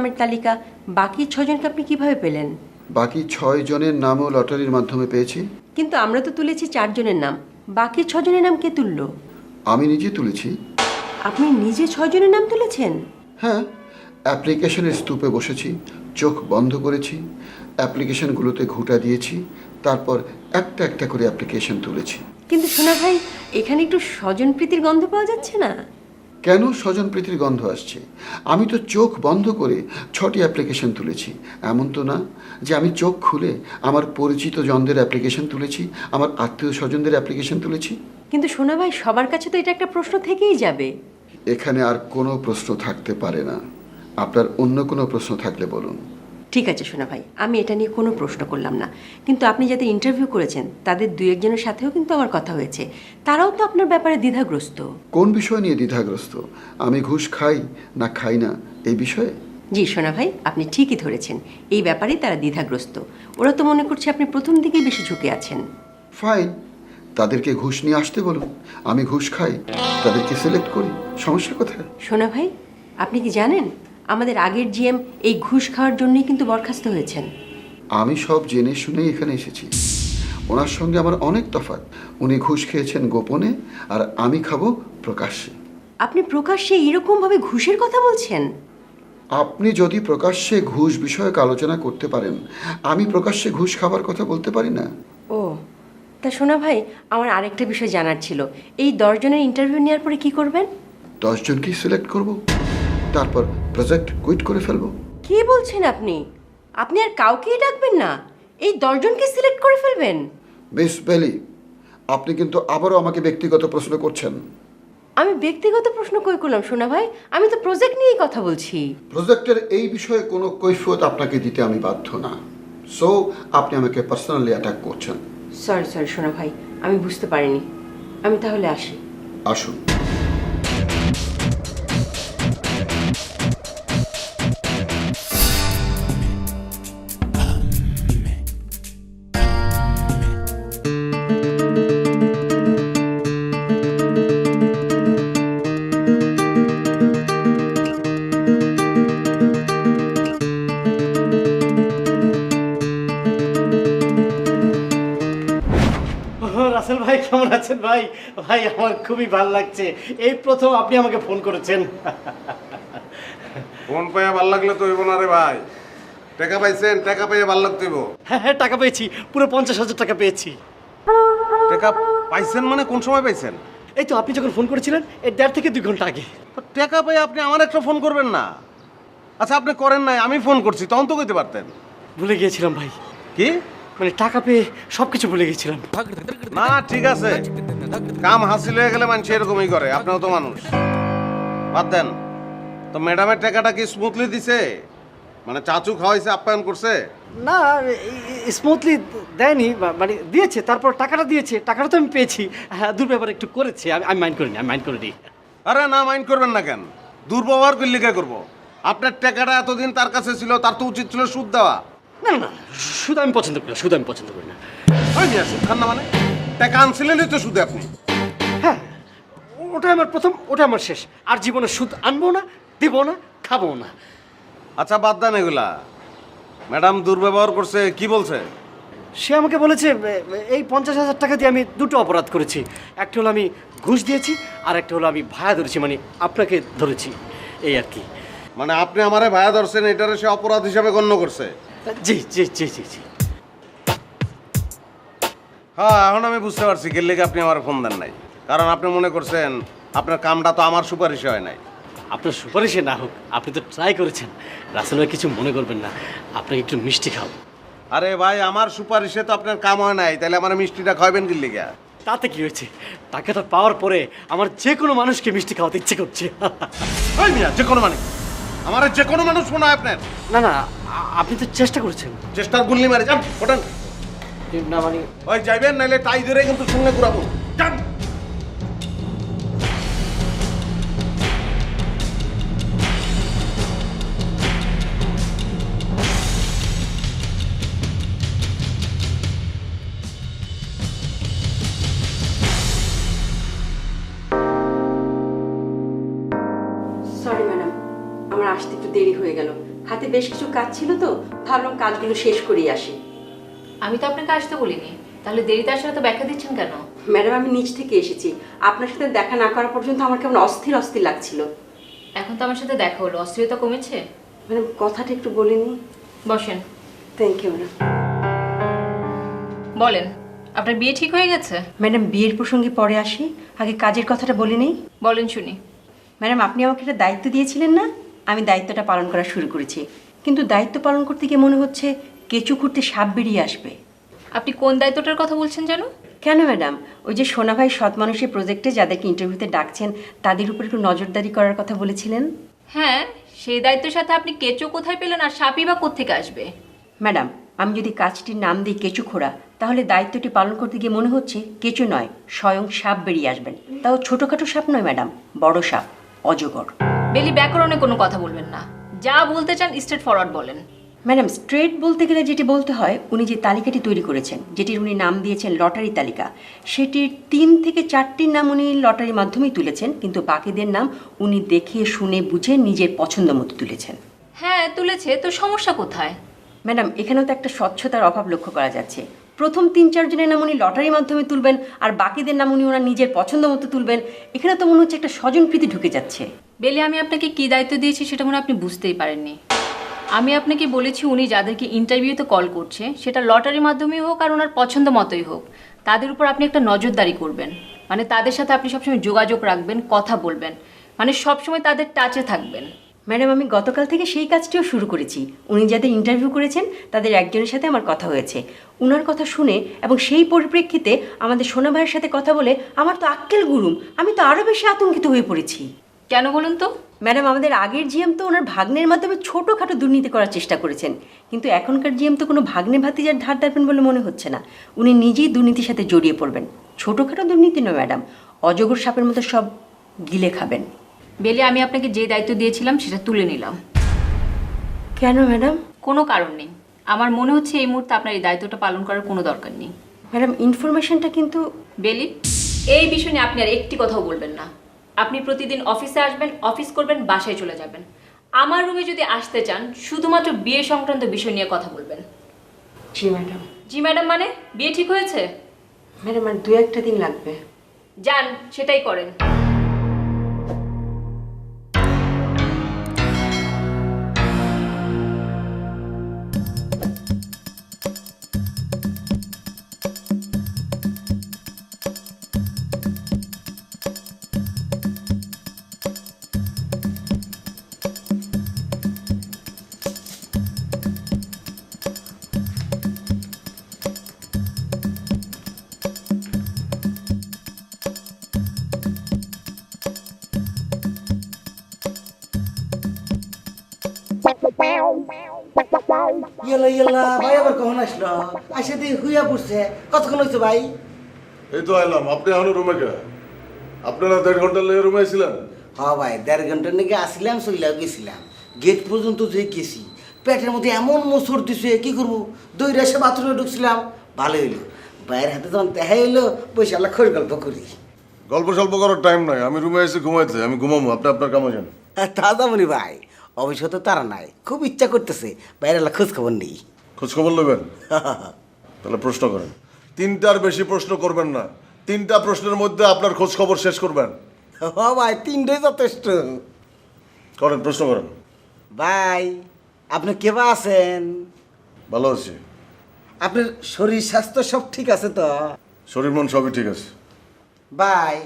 নামের তালিকা, বাকি 6 জনকে আপনি কিভাবে পেলেন? বাকি 6 জনের নামও লটারির মাধ্যমে পেয়েছি। কিন্তু আমরা তো তুলেছি 4 জনের নাম, বাকি 6 জনের নাম কে তুললো? আমি নিজে তুলেছি। আপনি নিজে 6 জনের নাম তুলেছেন? হ্যাঁ, অ্যাপ্লিকেশনের স্তূপে বসেছি, চোখ বন্ধ করেছি, অ্যাপ্লিকেশনগুলোতে ঘুঁটা দিয়েছি, তারপর একটা একটা করে অ্যাপ্লিকেশন তুলেছি। কিন্তু সোনা ভাই, এখানে একটু স্বজনপ্রীতির গন্ধ পাওয়া যাচ্ছে না? কেন স্বজনপ্রীতির গন্ধ আসছে? আমি তো চোখ বন্ধ করে 6টি অ্যাপ্লিকেশন তুলেছি। এমন তো না যে আমি চোখ খুলে আমার পরিচিত জনদের অ্যাপ্লিকেশন তুলেছি, আমার আত্মীয় স্বজনদের অ্যাপ্লিকেশন তুলেছি। কিন্তু সোনা ভাই, সবার কাছে তো এটা একটা প্রশ্ন থেকেই যাবে। এখানে আর কোনো প্রশ্ন থাকতে পারে না। আপনার অন্য কোনো প্রশ্ন থাকলে বলুন। ঠিক আছে সোনা ভাই, আমি এটা নিয়ে কোনো প্রশ্ন করলাম না। কিন্তু আপনি যাদের ইন্টারভিউ করেছেন তাদের 2-1 জনের সাথেও কিন্তু আমার কথা হয়েছে, তারাও তো আপনার ব্যাপারে দ্বিধাগ্রস্ত। কোন বিষয় নিয়ে দ্বিধাগ্রস্ত? আমি ঘুষ খাই না খাই না এই বিষয়ে? জি সোনা ভাই, আপনি ঠিকই ধরেছেন, এই ব্যাপারেই তারা দ্বিধাগ্রস্ত। ওরা তো মনে করছে আপনি প্রথম দিকেই বেশি ঝুঁকে আছেন। ফাইন, তাদেরকে ঘুষ নিয়ে আসতে বলুন। আমি ঘুষ খাই, তাদেরকে সিলেক্ট করি, সমস্যা কোথায়? সোনা ভাই, আপনি কি জানেন আমাদের আগের জিএম এই ঘুষ খাওয়ার জন্যই কিন্তু বরখাস্ত হয়েছেন? আমি সব জেনে শুনেই এখানে এসেছি। ওনার সঙ্গে আমার অনেক তফাৎ। উনি ঘুষ খেয়েছেন গোপনে, আর আমি খাবো প্রকাশ্যে। আপনি প্রকাশ্যে এরকমভাবে ঘুষের কথা বলছেন? আপনি যদি প্রকাশ্যে ঘুষ বিষয়ক আলোচনা করতে পারেন, আমি প্রকাশ্যে ঘুষ খাবার কথা বলতে পারি না? ও, তা সোনা ভাই, আমার আরেকটা বিষয় জানার ছিল। এই 10 জনের ইন্টারভিউ নেওয়ার পরে কি করবেন? 10 জনকেই সিলেক্ট করব, তারপর প্রজেক্ট কুইট করে ফেলবো। কি বলছেন আপনি? আপনি আর কাউকেই ডাকবেন না? এই 10 জনকে সিলেক্ট করে ফেলবেন? মিস বেলি, আপনি কিন্তু আবারও আমাকে ব্যক্তিগত প্রশ্ন করছেন। আমি ব্যক্তিগত প্রশ্ন কই করলাম সোনা ভাই? আমি তো প্রজেক্ট নিয়েই কথা বলছি। প্রজেক্টের এই বিষয়ে কোনো কৈফিয়ত আপনাকে দিতে আমি বাধ্য না। সো আপনি আমাকে পার্সোনালি অ্যাটাক করছেন। সরি সরি সোনা ভাই, আমি বুঝতে পারিনি। আমি তাহলে আসি। আসুন। রাসেল ভাই, কেমন আছেন ভাই? ভাই, আমার খুবই ভালো লাগছে। এই প্রথম আপনি আমাকে ফোন করেছেন। ফোন পাইয়া ভাল লাগলে তো হইব না রে ভাই। টাকা পাইছেন, টাকা পাইয়া ভাল লাগতে হইব। হ্যাঁ হ্যাঁ, টাকা পেয়েছি, পুরো 50,000 টাকা পেয়েছি। টাকা পাইছেন মানে কোন সময় পাইছেন? এই তো আপনি যখন ফোন করেছিলেন, এই 1.5 থেকে 2 ঘন্টা আগে। তো টাকা পাইয়া আপনি আমার একটা ফোন করবেন না? আচ্ছা, আপনি করেন নাই, আমি ফোন করছি, তখন তো কইতে পারতেন। ভুলে গিয়েছিলাম ভাই, কি? মানে টাকা পেয়ে সবকিছু ভুলে গেছিলাম। না, ঠিক আছে, কাম হাসিল হয়ে গেলে মানুষ এরকমই করে, আপনিও তো মানুষ। বাদ দেন তো। ম্যাডামের টাকাটা কি স্মুথলি দিছে? মানে চাচু খাওয়াইছে, আপ্যায়ন করছে? না, স্মুথলি দেয়নি, মানে দিয়েছে, তারপর টাকাটা দিয়েছে, টাকাটা তো আমি পেয়েছি। হ্যাঁ, দুর্ব্যবহার একটু করেছে, আমি মাইন্ড করিনি, আমি মাইন্ড করিনি। আরে না, মাইন্ড করবেন না কেন? দুর্ব্যবহার করলে কে করবো? আপনার টাকাটা এতদিন তার কাছে ছিল, তার তো উচিত ছিল সুদ দেওয়া। না না, শুধু আমি পছন্দ করি না, শুধু আমি পছন্দ করি না। ওই নিয়ে সুদ খান না মানে? টাকা আনছিলেনই তো সুদে আপনি। হ্যাঁ, ওটাই আমার প্রথম, ওটা আমার শেষ। আর জীবনে সুদ আনবো না, দিব না, খাবো না। আচ্ছা, বাদ দেন এগুলা। ম্যাডাম দুর্ব্যবহার করছে, কি বলছে? সে আমাকে বলেছে এই 50,000 টাকা দিয়ে আমি দুটো অপরাধ করেছি। একটা হলো আমি ঘুষ দিয়েছি, আর একটা হলো আমি ভাড়া ধরেছি, মানে আপনাকে ধরেছি, এই আর কি। মানে আপনি আমারে ভায়া ধরছেন, এটারে সে অপরাধ হিসাবে গণ্য করছে? জি জি জি জি জি। হ্যাঁ, এখন আমি বুঝতে পারছি কে লেগে আপনি আমার ফোন দেন নাই। কারণ আপনি মনে করছেন আপনার কামটা তো আমার সুপারিশে হয় নাই। আপনার সুপারিশে না হোক, আপনি তো ট্রাই করেছেন। রাসেল ভাই কিছু মনে করবেন না, আপনাকে একটু মিষ্টি খাও। আরে ভাই, আমার সুপারিশে তো আপনার কাম হয় নাই, তাহলে আমার মিষ্টিটা খাওয়াবেন কি লেগে? তাতে কি হয়েছে? টাকাটা পাওয়ার পরে আমার যে কোনো মানুষকে মিষ্টি খাওয়াতে ইচ্ছে করছে। ওই মিয়া, যে কোনো মানুষ, আমার যে কোনো মানুষ মনে হয় আপনার? না না, আপনি তো চেষ্টা করেছেন। চেষ্টার গুল্লি মারে যান, ওঠেন। না মানে ওই যাইবেন, নাইলে টাই ধরে কিন্তু সঙ্গে ঘুরাবো। যান। সরি ম্যাডাম, আমার আসতে একটু দেরি হয়ে গেল। হাতে বেশ কিছু কাজ ছিল তো, ভাবলাম কাজগুলো শেষ করেই আসি। আমি তো আপনাকে আসতে বলিনি, তাহলে দেরিতে আসার তো ব্যাখ্যা দিচ্ছেন কেন? ম্যাডাম আমি নিচ থেকে এসেছি, আপনার সাথে দেখা না করা পর্যন্ত আমার কেমন অস্থির অস্থির লাগছিল। এখন তো আমার সাথে দেখা হলো, অস্থিরতা কমেছে? ম্যাডাম কথাটা একটু বলিনি। বসেন। Thank you madam. বলেন, আপনার বিয়ে ঠিক হয়ে গেছে? ম্যাডাম বিয়ের প্রসঙ্গে পরে আসি, আগে কাজের কথাটা বলে নেই। বলেন শুনি। ম্যাডাম আপনি আমাকে একটা দায়িত্ব দিয়েছিলেন না, আমি দায়িত্বটা পালন করা শুরু করেছি, কিন্তু দায়িত্ব পালন করতে গিয়ে মনে হচ্ছে কেঁচু খুঁড়তে সাপ বেরিয়ে আসবে। আপনি কোন দায়িত্বটার কথা বলছেন জানো? কেন ম্যাডাম, ওই যে সোনা ভাই সৎ মানুষের প্রজেক্টে যাদেরকে ইন্টারভিউতে ডাকছেন তাদের উপর একটু নজরদারি করার কথা বলেছিলেন। হ্যাঁ, সেই দায়িত্বের সাথে আপনি কেঁচো কোথায় পেলেন আর সাপই বা কোত্থেকে আসবে? ম্যাডাম আমি যদি কাজটির নাম দিই কেঁচু খোঁড়া, তাহলে দায়িত্বটি পালন করতে গিয়ে মনে হচ্ছে কেঁচু নয়, স্বয়ং সাপ বেরিয়ে আসবেন। তাও ছোটোখাটো সাপ নয় ম্যাডাম, বড় সাপ, অজগর। বেলি ব্যাকরণে কোনো কথা বলবেন না, যা বলতে চান স্ট্রেট ফরওয়ার্ড বলেন। ম্যাডাম স্ট্রেট বলতে গেলে যেটি বলতে হয়, উনি যে তালিকাটি তৈরি করেছেন, যেটির উনি নাম দিয়েছেন লটারি তালিকা, সেটির 3 থেকে 4টির নাম উনি লটারির মাধ্যমেই তুলেছেন, কিন্তু বাকিদের নাম উনি দেখে শুনে বুঝে নিজের পছন্দ মতো তুলেছেন। হ্যাঁ তুলেছে, তো সমস্যা কোথায়? ম্যাডাম এখানেও তো একটা স্বচ্ছতার অভাব লক্ষ্য করা যাচ্ছে। প্রথম 3-4 জনের নাম উনি লটারির মাধ্যমে তুলবেন, আর বাকিদের নাম উনি ওনার নিজের পছন্দ মতো তুলবেন। এখানে তো মনে হচ্ছে একটা স্বজনপ্রীতি ঢুকে যাচ্ছে। বেলি আমি আপনাকে কি দায়িত্ব দিয়েছি সেটা মনে হয় আপনি বুঝতেই পারেননি। আমি আপনাকে বলেছি উনি যাদেরকে ইন্টারভিউতে কল করছে, সেটা লটারির মাধ্যমেই হোক আর ওনার পছন্দ মতোই হোক, তাদের উপর আপনি একটা নজরদারি করবেন। মানে তাদের সাথে আপনি সবসময় যোগাযোগ রাখবেন, কথা বলবেন, মানে সবসময় তাদের টাচে থাকবেন। ম্যাডাম আমি গতকাল থেকে সেই কাজটিও শুরু করেছি। উনি যাদের ইন্টারভিউ করেছেন তাদের একজনের সাথে আমার কথা হয়েছে। উনার কথা শুনে এবং সেই পরিপ্রেক্ষিতে আমাদের সোনা ভাইয়ের সাথে কথা বলে আমার তো আক্কেল গুরুম, আমি তো আরও বেশি আতঙ্কিত হয়ে পড়েছি। কেন বলুন তো? ম্যাডাম আমাদের আগের জিএম তো ওনার ভাগ্নের মাধ্যমে ছোটোখাটো দুর্নীতি করার চেষ্টা করেছেন, কিন্তু এখনকার জিএম তো কোনো ভাগ্নে ভাতিজার ধার ধারবেন বলে মনে হচ্ছে না। উনি নিজেই দুর্নীতির সাথে জড়িয়ে পড়বেন। ছোটোখাটো দুর্নীতি নয় ম্যাডাম, অজগর সাপের মতো সব গিলে খাবেন। বেলি আমি আপনাকে যে দায়িত্ব দিয়েছিলাম সেটা তুলে নিলাম। কেন ম্যাডাম? কোনো কারণ নেই, আমার মনে হচ্ছে এই মুহূর্তে আপনার এই দায়িত্বটা পালন করার কোনো দরকার নেই। ম্যাডাম ইনফরমেশনটা কিন্তু। বেলি এই বিষয় নিয়ে আপনি আর একটি কথাও বলবেন না। আপনি প্রতিদিন অফিসে আসবেন, অফিস করবেন, বাসায় চলে যাবেন। আমার রুমে যদি আসতে চান শুধুমাত্র বিয়ে সংক্রান্ত বিষয় নিয়ে কথা বলবেন। জি ম্যাডাম। জি ম্যাডাম মানে বিয়ে ঠিক হয়েছে? ম্যাডাম আর 2-1 দিন লাগবে। যান সেটাই করেন। ইয়েলা ভাই আবার কখন আসলো? আসে দিয়ে হুইয়া পড়ছে। কতক্ষণ হয়েছে ভাই? এই তো আইলাম। আপনি এখনো রুমে কে? আপনারা 1.5 ঘন্টা লেগে রুমে ছিলেন? হ্যাঁ ভাই 1.5 ঘন্টার নাকি আসলাম, চইলাও গেছিলাম। গেট পর্যন্ত যে গেছি, পেটের মধ্যে এমন মোচড় দিছে, কি করবো? দৌড়ে এসে বাথরুমে ঢুকছিলাম, ভালো হইলো। ভাইয়ের হাতে যখন দেখাই হইলো, বসে আল্লাহ খড়ি গল্প করি। গল্প সল্প করার টাইম নাই, আমি রুমে এসে ঘুমাইতে। আমি ঘুমাবো, আপনি আপনার কামে যান। তা যাবনি ভাই, অবশ্য তো তারা নাই, খুব ইচ্ছা করতেছে বাইরে আল্লাহ খোঁজ খবর নেই। খোঁজ খবর নেবেন? তাহলে প্রশ্ন করেন। 3টার বেশি প্রশ্ন করবেন না। 3টা প্রশ্নের মধ্যে আপনার খোঁজ খবর শেষ করবেন। হ ভাই 3টাই যথেষ্ট। করেন, প্রশ্ন করেন। ভাই আপনি কেবা আছেন? ভালো আছি। আপনার শরীর স্বাস্থ্য সব ঠিক আছে তো? শরীর মন সবই ঠিক আছে। ভাই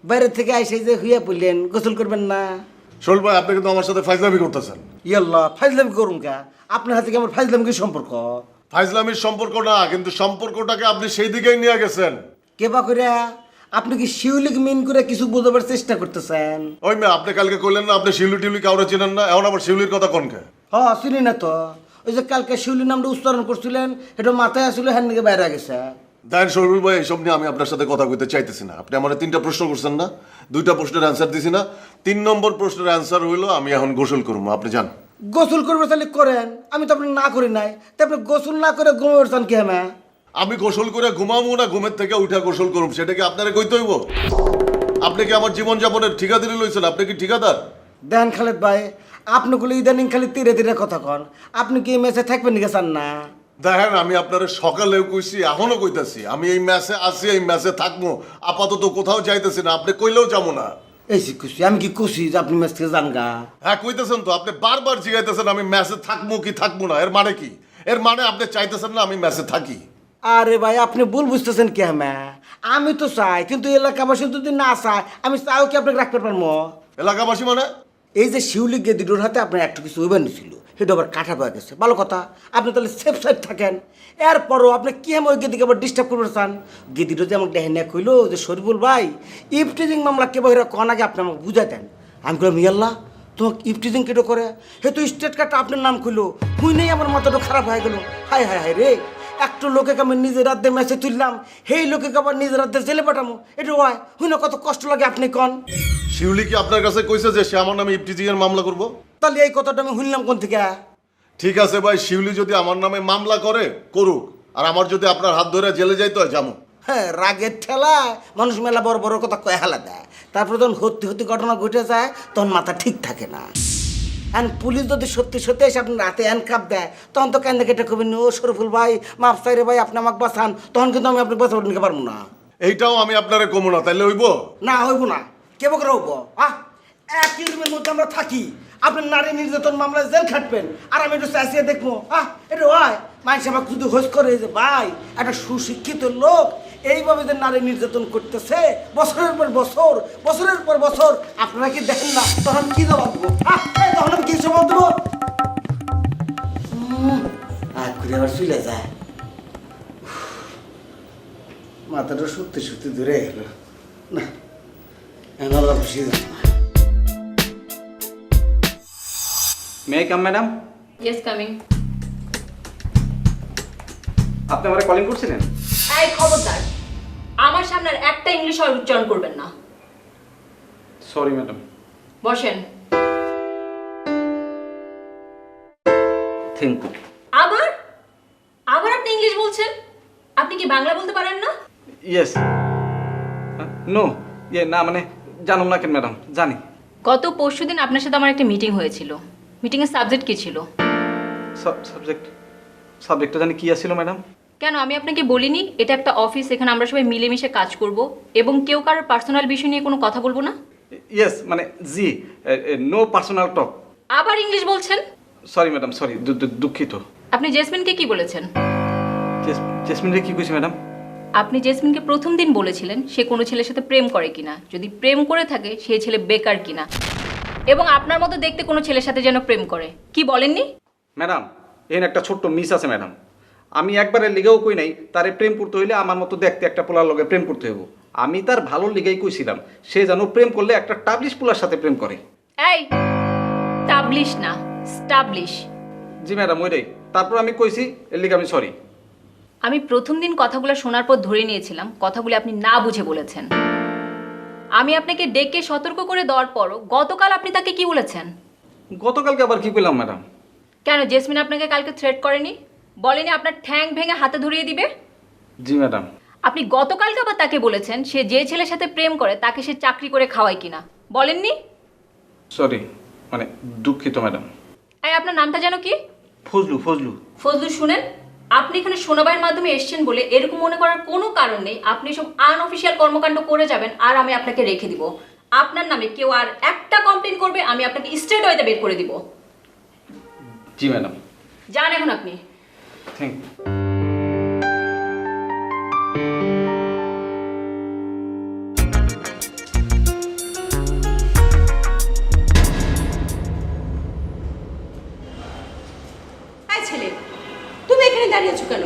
বাইরে থেকে আইসে যে হুইয়া পড়লেন, গোসল করবেন না? শোল ভাই, আপনি কিন্তু আমার সাথে ফাইজলামি করতেছেন। ইয়াল্লাহ ফাইজলামি করুন কা? আপনার হাতে কি আমার ফাইজলামি কি সম্পর্ক? ফাইজলামির সম্পর্ক না, কিন্তু সম্পর্কটাকে আপনি সেই দিকেই নিয়ে গেছেন। কেবা করে? আপনি কি শিউলিক মিন করে কিছু বোঝাবার চেষ্টা করতেছেন? ওই মেয়ে, আপনি কালকে কইলেন না আপনি শিউলি টিউলি কাউরে চেনেন না, এখন আবার শিউলির কথা কোনকে? হ্যাঁ চিনি না তো। ওই যে কালকে শিউলি নামটা উচ্চারণ করছিলেন, এটা মাথায় আসলে হ্যান্ড থেকে বাইরে গেছে। দেখেন শরীফুল ভাই, এইসব নিয়ে আমি আপনার সাথে কথা কইতে চাইতেছি না। আপনি আমার 3টা প্রশ্ন করছেন না, 2টা প্রশ্নের অ্যান্সার দিছি না। 3 নম্বর প্রশ্নের অ্যান্সার হইলো আমি এখন গোসল করবো, আপনি যান। গোসল করবে তাহলে করেন, আমি তো আপনার না করি নাই। তা আপনি গোসল না করে ঘুমাবেন চান কি? হ্যাঁ আমি গোসল করে ঘুমাবো না ঘুমের থেকে উঠা গোসল করুম, সেটা কি আপনারা কইতে হইব? আপনি কি আমার জীবনযাপনের ঠিকাদারি লইছেন? আপনি কি ঠিকাদার? দেন খালেদ ভাই, আপনাগুলো ইদানিং খালি তীরে তীরে কথা কন। আপনি কি এই মেসে থাকবেন নাকি চান না? দেখেন আমি আপনার সকালেও কইছি এখনো কইতাছি আমি এই ম্যাচে আছি, এই ম্যাচে থাকবো, আপাতত কোথাও যাইতেছি না, আপনি কইলেও যাবো না। এই যে খুশি, আমি কি খুশি যে আপনি ম্যাচ থেকে যান গা? হ্যাঁ কইতেছেন তো, আপনি বারবার জিগাইতেছেন আমি ম্যাচে থাকবো কি থাকবো না, এর মানে কি? এর মানে আপনি চাইতেছেন না আমি ম্যাচে থাকি। আরে ভাই, আপনি ভুল বুঝতেছেন কি? আমি তো চাই, কিন্তু এলাকাবাসী যদি না চায়, আমি চাইও কি আপনাকে রাখতে পারবো? এলাকাবাসী মানে? এই যে শিউলি গেদিডোর হাতে আপনার একটু কিছু হইবার নিছিল, সেটা আবার কাটা পাওয়া গেছে, ভালো কথা। আপনি তাহলে সেফ সাইড থাকেন। এরপরও আপনি কি ওই গেদিকে আবার ডিস্টার্ব করতে চান? গেদিডো যে আমাকে দেখে নেক হইলো যে শরীফুল ভাই ইফটিজিং মামলা কে বহিরা কন আগে আপনি আমাকে বুঝাই দেন। আমি বললাম ইয়াল্লাহ, তোমাকে ইফটিজিং কেটো করে? হে তো স্টেট কার্ডটা আপনার নাম খুললো, হুই নেই আমার মাথাটা খারাপ হয়ে গেল। হায় হায় হায় রে, একটু লোকে আমি নিজের রাতে ম্যাচে তুললাম, সেই লোকে আবার নিজের রাতে জেলে পাঠামো, এটা হয় হুই না? কত কষ্ট লাগে আপনি কন। শিউলি কি আপনার কাছে কইছে যে সে আমার নামে ইফটিজিং এর মামলা করব? তাহলে এই কথাটা আমি শুনলাম কোন থেকে? ঠিক আছে ভাই, শিউলি যদি আমার নামে মামলা করে করুক, আর আমার যদি আপনার হাত ধরে জেলে যাইতে হয় যাবো। হ্যাঁ, রাগের ঠেলায় মানুষ মেলা বড় বড় কথা কয়ে হেলা দেয়, তারপর যখন সত্যি সত্যি ঘটনা ঘটে যায় তখন মাথা ঠিক থাকে না। অ্যান্ড পুলিশ যদি সত্যি সত্যি এসে আপনার রাতে হ্যান্ডকাপ দেয়, তখন তো কেন কেটে কবেন ও শরীফুল ভাই মাফ চাই রে ভাই, আপনি আমাকে বাঁচান, তখন কিন্তু আমি আপনাকে বাঁচাবো নিতে পারবো না। এইটাও আমি আপনারে কমু না, তাইলে হইব? না হইব না, কে বকরে হবো? একই রুমের মধ্যে আমরা থাকি, আপনার নারী নির্যাতন মামলায় জেল খাটবেন, আর আমি একটু চাইছিয়ে দেখবো এটা হয়? মানুষ আমাকে যদি হোস করে যে ভাই একটা সুশিক্ষিত লোক এইভাবে যে নারী নির্যাতন করতেছে বছরের পর বছর, বছরের পর বছর, আপনারা কি দেখেন না? তখন কি জবাব দেবো? তখন আমি কি জবাব দেবো? ঘুরে আবার চলে যায়, মাথাটা সত্যি সত্যি দূরে গেল না। আল্লাহ খুশি না। May I come madam? Yes, coming. আপনি আমারে কলিং করছিলেন? এই খবরদার, আমার সামনে আর একটা ইংলিশ উচ্চারণ করবেন না। Sorry madam. বসেন। Thank you. আবার আবার আপনি ইংলিশ বলছেন? আপনি কি বাংলা বলতে পারেন না? ইয়েস। নো, না মানে জানুন না কেন ম্যাডাম, জানি। গত পরশুদিন আপনার সাথে আমার একটা মিটিং হয়েছিল। মিটিংয়ের সাবজেক্ট কি ছিল? সাবজেক্টটা জানি কি আছিল ম্যাডাম? কেন আমি আপনাকে বলিনি এটা একটা অফিস, এখানে আমরা সবাই মিলেমিশে কাজ করব এবং কেউ কারোর পার্সোনাল বিষয় নিয়ে কোনো কথা বলবো না? ইয়েস মানে জি, নো পার্সোনাল টক। আবার ইংলিশ বলছেন? সরি ম্যাডাম, সরি, দুঃখিত। আপনি জেসমিনকে কি বলেছেন? জেসমিনকে কি কইছি ম্যাডাম? আপনি জেসমিনকে প্রথম দিন বলেছিলেন সে কোনো ছেলের সাথে প্রেম করে কিনা, যদি প্রেম করে থাকে সেই ছেলে বেকার কিনা, এবং আপনার মতো দেখতে কোনো ছেলের সাথে যেন প্রেম করে। কি বলেননি? ম্যাডাম এখানে একটা ছোট্ট মিস আছে ম্যাডাম। আমি একবারের লিগেও কই নাই তারে প্রেম করতে হইলে আমার মতো দেখতে একটা পোলার লগে প্রেম করতে হইব। আমি তার ভালো লিগেই কইছিলাম সে যেন প্রেম করলে একটা টাবলিশ পোলার সাথে প্রেম করে। এই টাবলিশ না, স্টাবলিশ। জি ম্যাডাম ওইটাই। তারপর আমি কইছি এর লিগে আমি সরি। আমি প্রথম দিন কথাগুলো শোনার পর ধরে নিয়েছিলাম কথাগুলো আপনি না বুঝে বলেছেন। আমি আপনাকে ডেকে সতর্ক করে দেওয়ার পরও গতকাল আপনি তাকে কি বলেছেন? গতকালকে আবার কি কইলাম ম্যাডাম? কেন জেসমিন আপনাকে কালকে থ্রেট করেনি? বলেনি আপনার ঠ্যাং ভেঙে হাতে ধরিয়ে দিবে? জি ম্যাডাম। আপনি গতকালকে আবার তাকে বলেছেন সে যে ছেলের সাথে প্রেম করে তাকে সে চাকরি করে খাওয়ায় কিনা, বলেননি? সরি, মানে দুঃখিত ম্যাডাম। এই আপনার নামটা যেন কি? ফজলু। ফজলু। ফজলু শুনেন, আপনি এখানে শোনাবার মাধ্যমে এসেছেন বলে এরকম মনে করার কোনো কারণ নেই। আপনি সব আনঅফিসিয়াল কর্মকাণ্ড করে যাবেন আর আমি আপনাকে রেখে দিব। আপনার নামে কেউ আর একটা কমপ্লেন করবে আমি আপনাকে স্ট্রেট ওয়েতে বের করে দিব। জি ম্যাডাম। যান এখন আপনি। Thank you. এই ছেলে, তুমি এখানে দাঁড়িয়ে আছো কেন?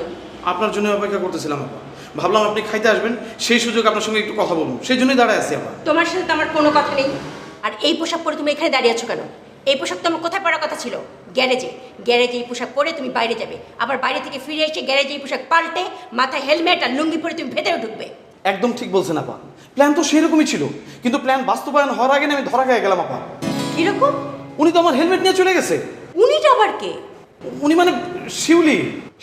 আপনার জন্য অপেক্ষা করতেছিলাম আপা। ভাবলাম আপনি খাইতে আসবেন, সেই সুযোগ আপনার সঙ্গে একটু কথা বলবো, সেই জন্যই দাঁড়ায় আছি আপা। তোমার সাথে তো আমার কোনো কথা নেই। আর এই পোশাক পরে তুমি এখানে দাঁড়িয়ে আছো কেন? এই পোশাক তো আমার কোথায় পরার কথা ছিল? গ্যারেজে। গ্যারেজে এই পোশাক পরে তুমি বাইরে যাবে, আবার বাইরে থেকে ফিরে এসে গ্যারেজে এই পোশাক পাল্টে মাথায় হেলমেট আর লুঙ্গি পরে তুমি ভেতরে ঢুকবে। একদম ঠিক বলছেন আপা, প্ল্যান তো সেরকমই ছিল, কিন্তু প্ল্যান বাস্তবায়ন হওয়ার আগে না আমি ধরা খেয়ে গেলাম আপা। কিরকম? উনি তো আমার হেলমেট নিয়ে চলে গেছে। উনিটা আবার কে? উনি মানে শিউলি।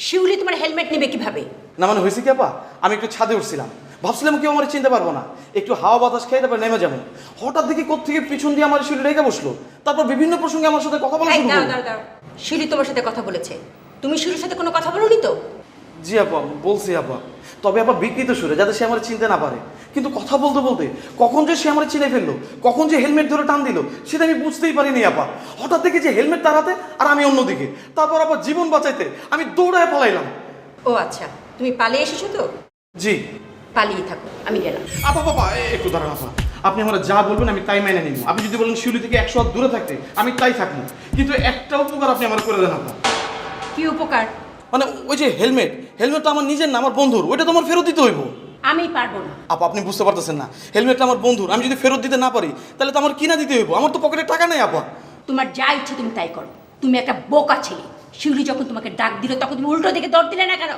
শিউলি তোমার হেলমেট নেবে কিভাবে? না মানে হয়েছে কি আপা, আমি একটু ছাদে উঠছিলাম, ভাবছিলাম কেউ আমার চিনতে পারবো না, একটু হাওয়া বাতাস খেয়ে তারপর নেমে যাবো। হঠাৎ দেখি কোত্থেকে পিছন দিয়ে আমার শিউলি রেখে বসলো, তারপর বিভিন্ন প্রসঙ্গে আমার সাথে কথা বলা শুরু করলো। শিউলি তোমার সাথে কথা বলেছে, তুমি শিউলির সাথে কোনো কথা বলোনি তো? জি আপা, বলছি আপা, তবে আপা বিকৃত সুরে, যাতে সে আমার চিনতে না পারে। কিন্তু কথা বলতে বলতে কখন যে সে আমার চিনে ফেললো, কখন যে হেলমেট ধরে টান দিল, সেটা আমি বুঝতেই পারিনি আপা। হঠাৎ দেখি যে হেলমেট তার হাতে আর আমি অন্যদিকে, তারপর আপা জীবন বাঁচাইতে আমি দৌড়ায় পালাইলাম। ও আচ্ছা, তুমি পালিয়ে এসেছো তো? জি। পালিয়ে থাকো, আমি গেলাম। আপা বাবা, একটু দাঁড়ান আপা, আপনি আমার যা বলবেন আমি তাই মেনে নিব। আপনি যদি বলেন শিউলি থেকে 100 হাত দূরে থাকতে, আমি তাই থাকবো। কিন্তু একটা উপকার আপনি আমার করে দেন আপা। কি উপকার? মানে ওই যে হেলমেটটা আমার নিজের না, আমার বন্ধুর, ওইটা তো আমার ফেরত দিতে হইব। আমি পারবো না। আপা আপনি বুঝতে পারতেছেন না, হেলমেটটা আমার বন্ধুর, আমি যদি ফেরত দিতে না পারি তাহলে তো আমার কিনা দিতে হইব, আমার তো পকেটে টাকা নেই আপা। তোমার যা ইচ্ছে তুমি তাই করো, তুমি একটা বোকা ছেলে। শিউলি যখন তোমাকে ডাক দিল তখন তুমি উল্টো দিকে দৌড় দিলে না কেন?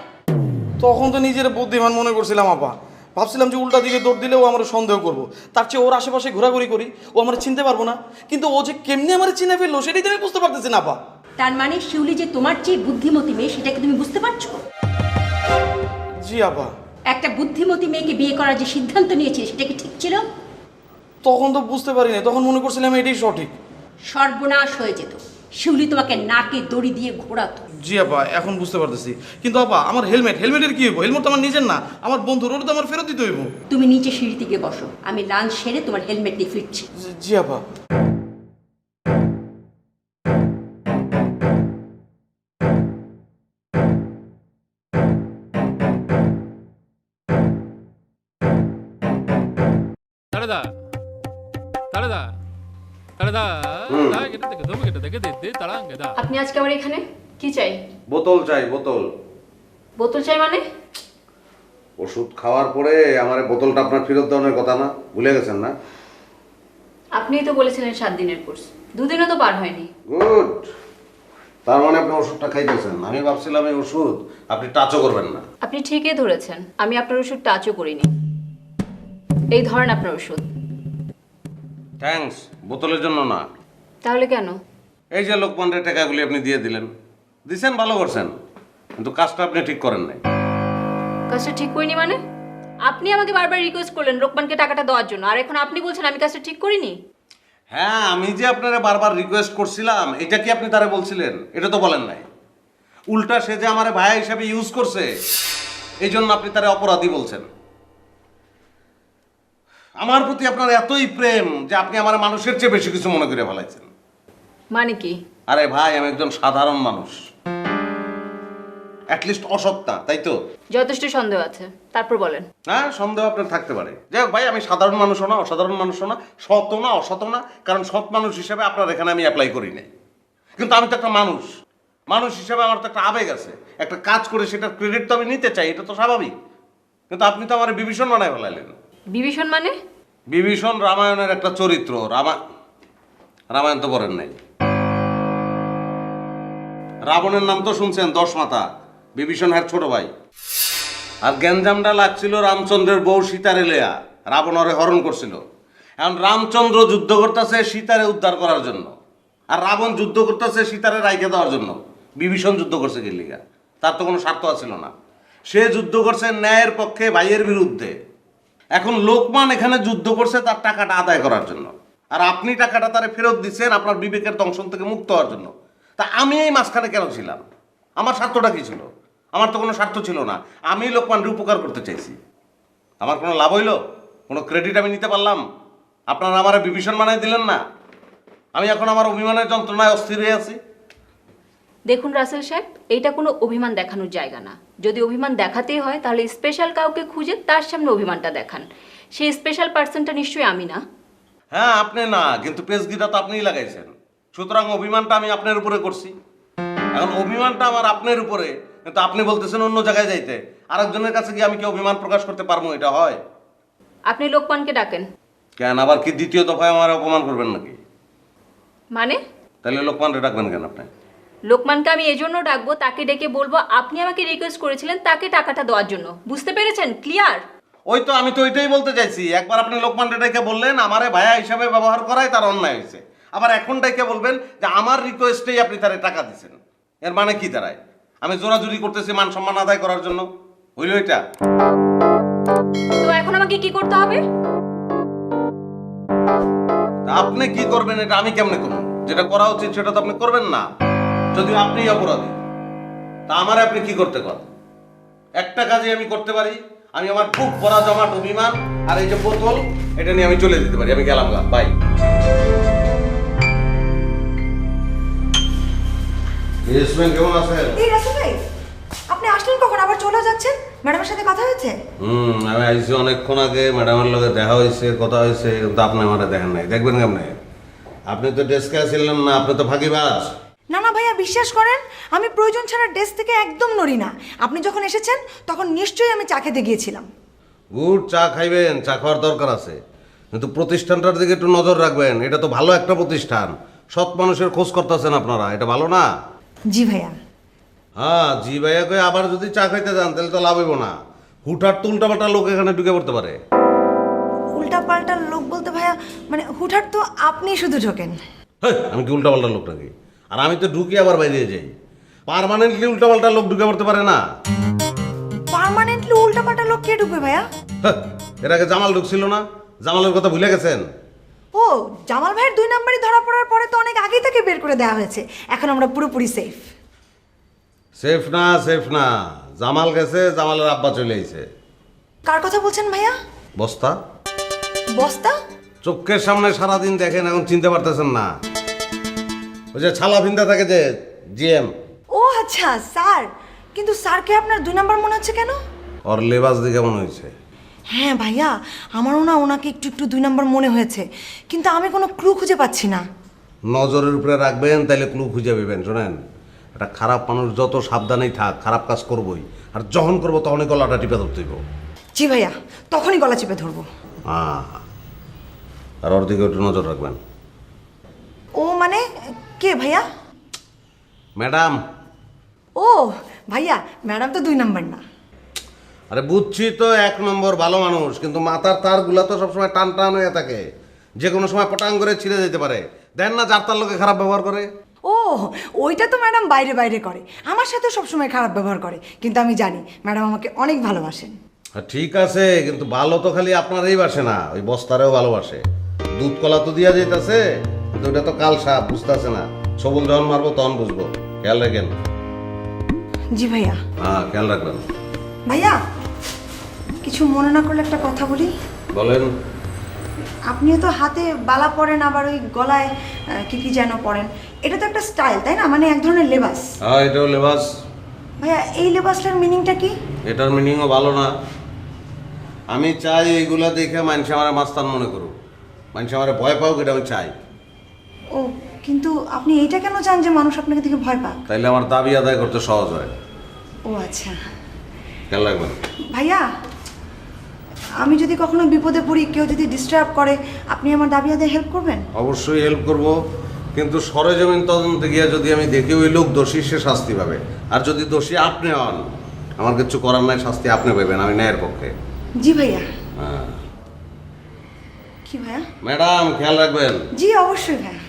তখন তো নিজের বুদ্ধিমান মনে করছিলাম আপা, ভাবছিলাম যে উল্টা দিকে দৌড় দিলেও আমার সন্দেহ করবো, তার চেয়ে ওর আশেপাশে ঘোরাঘুরি করি, ও আমার চিনতে পারবো না। কিন্তু ও যে কেমনি আমার চিনে ফেললো সেটাই তো আমি বুঝতে পারতেছি না আপা। তার মানে শিউলি যে তোমার চেয়ে বুদ্ধিমতী মেয়ে, সেটা কি তুমি বুঝতে পারছো? জি আপা। একটা বুদ্ধিমতী মেয়েকে বিয়ে করার যে সিদ্ধান্ত নিয়েছে সেটা কি ঠিক ছিল? তখন তো বুঝতে পারিনি, তখন মনে করছিলাম এটাই সঠিক। সর্বনাশ হয়ে যেত, শিউলি তোমাকে নাকে দড়ি দিয়ে ঘোরাতো। জি আপা, এখন বুঝতে পারতেছি। কিন্তু আপা আমার হেলমেটের কি হইব? হেলমেট তো আমার নিজের না, আমার বন্ধুর, ওটা তো আমার ফেরত দিতে হইব। তুমি নিচে সিঁড়িতে গিয়ে বসো, আমি লাঞ্চ সেরে তোমার হেলমেট নিয়ে ফিরছি। জি আপা। ತಾಳದ ತಾಳದ ತಾಳದ কেটে দেখে তুমি কেটে দেখে দে তাড়াঙ্গেদা। আপনি আজকে আমার এখানে কি চাই? বোতল চাই, বোতল। বোতল চাই মানে? ওষুধ খাওয়ার পরে আমার বোতলটা আপনার ফেরত দেওয়ার কথা না, ভুলে গেছেন না? আপনিই তো বলেছিলেন 7 দিনের কোর্স, 2 দিনও তো পার হয়নি। গুড, তার মানে আপনি ওষুধটা খাইতেছেন। আমি ভাবছিলাম এই ওষুধ আপনি টাচও করবেন না। আপনি ঠিকই ধরেছেন, আমি আপনার ওষুধ টাচও করিনি। এই ধরেন আপনার ওষুধ। থ্যাঙ্কস, বোতলের জন্য না। তাহলে কেন? এই যে লোকমানের টাকাগুলি আপনি দিয়ে দিলেন, দিছেন, ভালো করছেন, কিন্তু কাজটা আপনি ঠিক করেন নাই। কাজটা ঠিক করিনি মানে? আপনি আমাকে বারবার রিকোয়েস্ট করলেন লোকমানকে টাকাটা দেওয়ার জন্য, আর এখন আপনি বলছেন আমি কাজটা ঠিক করিনি। হ্যাঁ, আমি যে আপনারা বারবার রিকোয়েস্ট করছিলাম, এটা কি আপনি তারে বলছিলেন? এটা তো বলেন নাই। উল্টা সে যে আমার ভাই হিসাবে ইউজ করছে, এই জন্য আপনি তারে অপরাধী বলছেন। আমার প্রতি আপনার এতই প্রেম যে আপনি আমার মানুষের চেয়ে বেশি কিছু মনে করে ফেলাইছেন। মানে কি? আরে ভাই, আমি একজন সাধারণ মানুষ, অ্যাটলিস্ট অসৎ না, তাই তো? যথেষ্ট সন্দেহ আছে, তারপর বলেন। হ্যাঁ, সন্দেহ আপনার থাকতে পারে। যাই হোক ভাই, আমি সাধারণ মানুষও না, অসাধারণ মানুষও না, সৎও না, অসৎও না, কারণ সৎ মানুষ হিসেবে আপনার এখানে আমি অ্যাপ্লাই করি নাই। কিন্তু আমি তো একটা মানুষ, মানুষ হিসেবে আমার তো একটা আবেগ আছে, একটা কাজ করে সেটার ক্রেডিট তো আমি নিতে চাই, এটা তো স্বাভাবিক। কিন্তু আপনি তো আমার বিভীষণ বানায় ফেলাইলেন। বিভীষণ মানে? বিভীষণ রামায়ণের একটা চরিত্র। রামায়ণ তো পড়েন নাই। রাবণের নাম তো শুনছেন, 10 মাথা। বিভীষণ হ্যার ছোট ভাই। আর গ্যাঞ্জামটা লাগছিল রামচন্দ্রের বউ সীতারে লেয়া, রাবণ ওরে হরণ করছিল। এখন রামচন্দ্র যুদ্ধ করতেছে সীতারে উদ্ধার করার জন্য, আর রাবণ যুদ্ধ করতেছে সীতারে রাইখে দেওয়ার জন্য। বিভীষণ যুদ্ধ করছে গেলিগা, তার তো কোনো স্বার্থ ছিল না। সে যুদ্ধ করছে ন্যায়ের পক্ষে, ভাইয়ের বিরুদ্ধে। এখন লোকমান এখানে যুদ্ধ করছে তার টাকাটা আদায় করার জন্য, আর আপনি টাকাটা তারে ফেরত দিচ্ছেন আপনার বিবেকের দংশন থেকে মুক্ত হওয়ার জন্য। তা আমি এই মাঝখানে কেন ছিলাম? আমার স্বার্থটা কি ছিল? আমার তো কোনো স্বার্থ ছিল না। আমি লোকমানের উপকার করতে চাইছি। আমার কোনো লাভ হইল? কোনো ক্রেডিট আমি নিতে পারলাম? আপনারা আমার বিভীষণ বানাই দিলেন না। আমি এখন আমার অভিমানের যন্ত্রণায় অস্থির হয়ে আছি। দেখুন রাসেল সাহেব, এইটা কোনো অভিমান দেখানোর জায়গা না। যদি অভিমান দেখাতেই হয় তাহলে স্পেশাল কাউকে খুঁজে তার সামনে অভিমানটা দেখান। সেই স্পেশাল পার্সনটা নিশ্চয়ই আমি না। হ্যাঁ, আপনি না, কিন্তু পেজগিটা তো আপনিই লাগাইছেন। সুতরাং অভিমানটা আমি আপনার উপরে করছি। এখন অভিমানটা আমার আপনার উপরে, কিন্তু আপনি বলতেছেন অন্য জায়গায় যাইতে। আরেকজনের কাছে গিয়ে আমি কি অভিমান প্রকাশ করতে পারবো? এটা হয়? আপনি লোকমানকে ডাকেন। কেন, আবার কি দ্বিতীয় দফায় আমার অপমান করবেন নাকি? মানে? তাহলে লোকমানরে ডাকবেন কেন আপনি? লোকমানকে আমি এজন্য ডাকবো, তাকে ডেকে বলবো আপনি আমাকে রিকোয়েস্ট করেছিলেন তাকে টাকাটা দেওয়ার জন্য। বুঝতে পেরেছেন? ক্লিয়ার? ওই তো, আমি তো ওইটাই বলতে চাইছি। একবার আপনি লোকমানরে ডেকে বললেন আমারে ভাইয়া হিসাবে ব্যবহার করাই তার অন্যায় হয়েছে, আবার এখন ডেকে বলবেন যে আমার রিকোয়েস্টেই আপনি তারে টাকা দিচ্ছেন। এর মানে কি দাঁড়ায়? আমি জোরাজুরি করতেছি মান সম্মান আদায় করার জন্য? হইল এটা? তো আমাকে কি করতে হবে? আপনি কি করবেন এটা আমি কেমনে করব? যেটা করা উচিত সেটা তো আপনি করবেন না, যদিও আপনিই অপরাধী। তা আমারে আপনি কি করতে কর? একটা কাজে আমি করতে পারি, আমি আমার খুব ভরা জমাট অভিমান আর এই যে বোতল, এটা নিয়ে আমি চলে যেতে পারি। আমি গেলাম গা, বাই। কেমন আছেন? এই রাসেল ভাই, আপনি আসলেন কখন? আবার চলে যাচ্ছেন? ম্যাডামের সাথে কথা হয়েছে? আমি আইসি অনেকক্ষণ আগে, ম্যাডামের লগে দেখা হয়েছে, কথা হয়েছে, কিন্তু আপনি আমারে দেখেন নাই। দেখবেন কেমনে? আপনি তো ডেস্কে ছিলেন না, আপনি তো ফাঁকিবাজ। না না ভাইয়া, বিশ্বাস করেন, আমি প্রয়োজন ছাড়া ডেস্ক থেকে একদম নড়ি না। আপনি যখন এসেছেন তখন নিশ্চয়ই আমি চা খেতে গিয়েছিলাম। গুড, চা খাইবেন, চা খাওয়ার দরকার আছে, কিন্তু প্রতিষ্ঠানটার দিকে একটু নজর রাখবেন। এটা তো ভালো একটা প্রতিষ্ঠান, সৎ মানুষের খোঁজ করতেছেন আপনারা, এটা ভালো না? জি ভাইয়া। হ্যাঁ, জি ভাইয়া কই আবার যদি চা খাইতে যান তাহলে তো লাভ হইব না। হুটহাট তো উল্টাপাল্টা লোক এখানে ঢুকে পড়তে পারে। উল্টা পাল্টা লোক বলতে ভাইয়া, মানে হুটহাট তো আপনি শুধু ঢোকেন। হেই, আমি কি উল্টাপাল্টা লোক নাকি? আর আমি তো ঢুকি আবার বাইরে যাই। পার্মানেন্টলি উল্টাপাল্টা লোক ঢুকে পড়তে পারে না। পার্মানেন্টলি উল্টা পাল্টা লোক কে ঢুকবে ভাইয়া? হেই, এর আগে জামাল ঢুকছিল না? জামালের কথা ভুলে গেছেন? ও, জামাল ভাইয়ের 2 নাম্বারই ধরা পড়ার পরে তো অনেক আগেই তাকে বের করে দেওয়া হয়েছে। এখন আমরা পুরোপুরি সেফ। সেফ না, সেফ না। জামাল গেছে, জামালের আব্বা চলে আইছে। কার কথা বলছেন ভাইয়া? বস্তা বস্তা? চোখের সামনে সারাদিন দেখেন, এখন চিনতে পারতেছেন না? ওই যে ছালা ভিন্দা থাকে যে জিএম। ও আচ্ছা, স্যার। কিন্তু স্যারকে আপনার 2 নাম্বার মনে হচ্ছে কেন? ওর লেবাস দেখে মনে হয়েছে। হ্যাঁ ভাইয়া, আমারও না ওনাকে একটু একটু 2 নাম্বার মনে হয়েছে, কিন্তু আমি কোনো ক্লু খুঁজে পাচ্ছি না। নজরের উপরে রাখবেন, তাইলে ক্লু খুঁজে পেবেন। শোনেন, একটা খারাপ মানুষ যত সাবধানেই থাক, খারাপ কাজ করবই, আর যখন করবো তখনই গলাটা টিপে ধরতে হইব। জি ভাইয়া, তখনই গলা চেপে ধরবো। আর ওর দিকে একটু নজর রাখবেন। ও মানে কে ভাইয়া? ম্যাডাম। ও ভাইয়া, ম্যাডাম তো 2 নাম্বার না। আরে বুঝছি তো, 1 নম্বর ভালো মানুষ, কিন্তু মাথার তারগুলা তো সবসময় টান টান হয়ে থাকে, যে কোনো সময় পটাং করে ছিঁড়ে যেতে পারে। দেন না, যার তার লোকে খারাপ ব্যবহার করে। ও, ওইটা তো ম্যাডাম বাইরে বাইরে করে, আমার সাথে সবসময় খারাপ ব্যবহার করে, কিন্তু আমি জানি ম্যাডাম আমাকে অনেক ভালোবাসেন। ঠিক আছে, কিন্তু ভালো তো খালি আপনারই বাসে না, ওই বস্তারেও ভালোবাসে। দুধ কলা তো দিয়া যেতেছে, কিন্তু ওটা তো কাল সাপ, বুঝতেছে না। সবল যখন মারবো তখন বুঝবো। খেয়াল রাখেন। জি ভাইয়া। হ্যাঁ, খেয়াল রাখবেন। ভাইয়া, কিছু মনে না করলে একটা কথা বলি। বলেন। আপনিও তো হাতে বালা পরেন, আবার ওই গলায় কি কি যেন পরেন। এটা তো একটা স্টাইল, তাই না? মানে এক ধরনের লেবাস। হ্যাঁ, এটাও লেবাস। ভাইয়া, এই লেবাসটার মিনিংটা কি? এটার মিনিংও ভালো না। আমি চাই এইগুলা দেখে মানুষ আমার মাস্তান মনে করুক, মানুষ আমার ভয় পাওক, এটা আমি চাই। ও, কিন্তু আপনি এইটা কেন চান যে মানুষ আপনাকে দেখে ভয় পাক? তাইলে আমার দাবি আদায় করতে সহজ হয়। ও আচ্ছা। খেয়াল রাখবেন। ভাইয়া, আমি যদি কখনো বিপদে পড়ি, কেউ যদি ডিস্টার্ব করে, আপনি আমার দাবি আদায় হেল্প করবেন? অবশ্যই হেল্প করব, কিন্তু সরেজমিন তদন্তে গিয়ে যদি আমি দেখি ওই লোক দোষী, সে শাস্তি পাবে। আর যদি দোষী আপনি হন, আমার কিছু করার নাই, শাস্তি আপনি পাবেন, আমি ন্যায়ের পক্ষে। জি ভাইয়া। হ্যাঁ কি ভাইয়া? ম্যাডাম, খেয়াল রাখবেন। জি অবশ্যই ভাইয়া।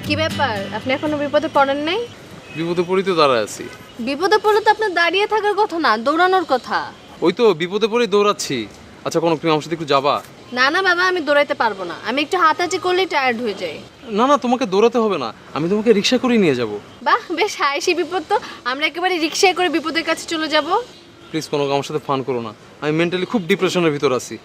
কি ব্যাপার, আপনি এখনো বিপদে পড়েন নাই? বিপদে পড়ি তো দাঁড়ায় আছি। বিপদে পড়লে তো আপনার দাঁড়িয়ে থাকার কথা না, দৌড়ানোর কথা। ওই তো বিপদে পড়ে দৌড়াচ্ছি। আচ্ছা, কোনো তুমি আমার সাথে একটু যাবা? না না বাবা, আমি দৌড়াইতে পারবো না, আমি একটু হাতাচি করলেই টায়ার্ড হয়ে যাই। না না, তোমাকে দৌড়াতে হবে না, আমি তোমাকে রিক্সা করে নিয়ে যাব। বাহ, বেশ হাসি। বিপদ তো আমরা একেবারে রিক্সায় করে বিপদের কাছে চলে যাব। প্লিজ কোনো আমার সাথে ফান করো না, আমি মেন্টালি খুব ডিপ্রেশনের ভিতর আছি।